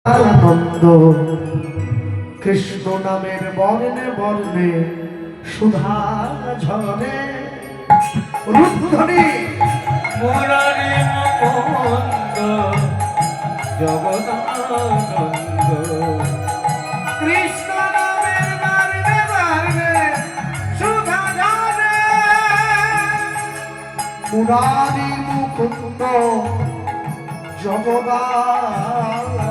আনন্দ কৃষ্ণ নামের বর্ণে বর্ণে সুধা ঝরে রূপধ্বনি মুরারি মুকুন্দ জগদানন্দ কৃষ্ণ নামের বর্ণে বর্ণে সুধা ঝরে মুরারি মুকুন্দ জগদানন্দ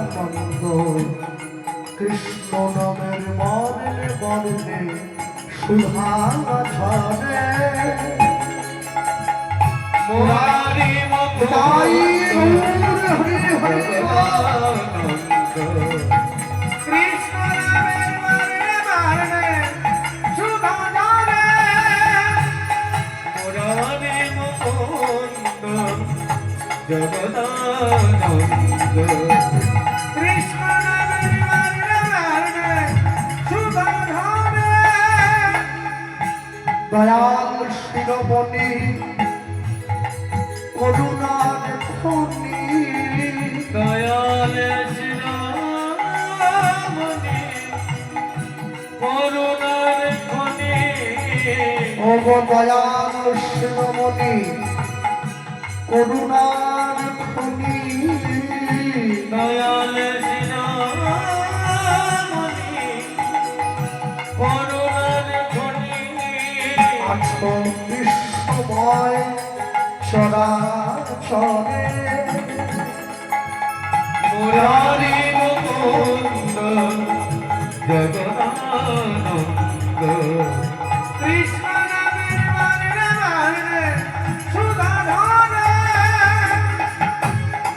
কৃষ্ণ নামের বর্ণে বর্ণে সুধা ঝরে মুরারি মুকুন্দ হরি হরি কৃষ্ণ নামের বর্ণে বর্ণে সুধা ঝরে মুরারি মুকুন্দ জগদানন্দ কৃষ্ণ নামের বর্ণে বর্ণে সুধা ঝরে দয়াল শিরোমণি করুণার খনি দয়াল শিরোমণি করুণার খনি ও গো দয়াল শিরোমণি করুণার খনি দয়াল শিরোমণি করুণার খনি আছো বিশ্বময় চরাচরে মুরারি মুকুন্দ জগদানন্দ কৃষ্ণ নামের বর্ণে বর্ণে সুধা ঝরে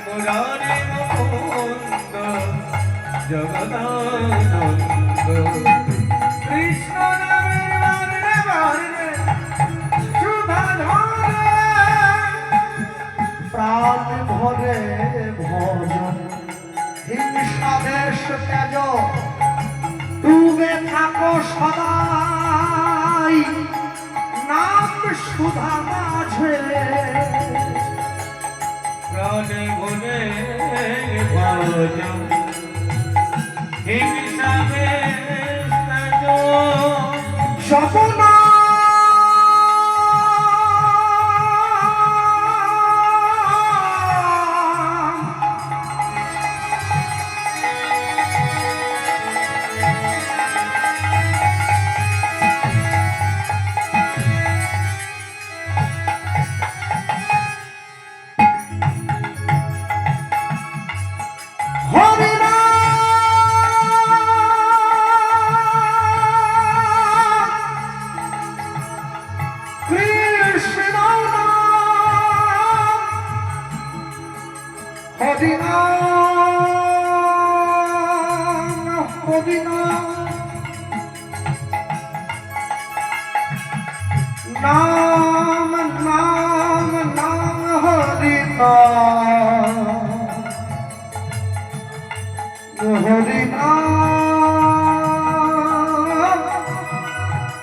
মুরারি মুকুন্দ জগদানন্দ কৃষ্ণ নামের বর্ণে বর্ণে সুধা ঝরে প্রাণ ভরে ভজন হিংসা দেশ ত্যাজ ডুবে থাকো সদাই নাম সুধা মাঝে প্রাণে ভরে ভজন হিংসা বেশ সপনা নাম নাম নাম হরি নাম হরি নাম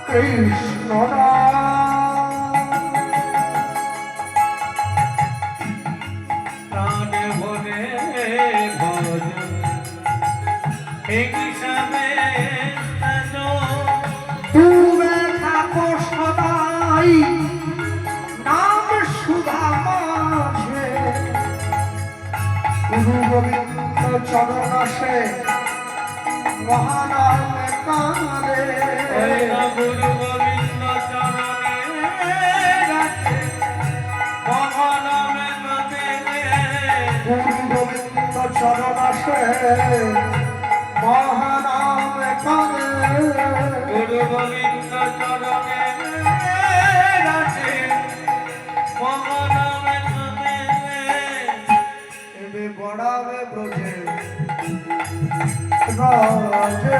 কৃষ্ণ প্রাণে ভরে ভজন হিংসা বেশ তুমি থাকো সদাই নাম সুধা মাঝে গুরু গোবিন্দ চরণ আসে মহানাম কারে গুরু গোবিন্দ চরণে রাখে মহানামে গুরু গোবিন্দ চরণ আসে মহানাম কারে গুরু গোবিন্দ চরণে রাখে মহানামে এবে বড়াবে ব্রজে রাজে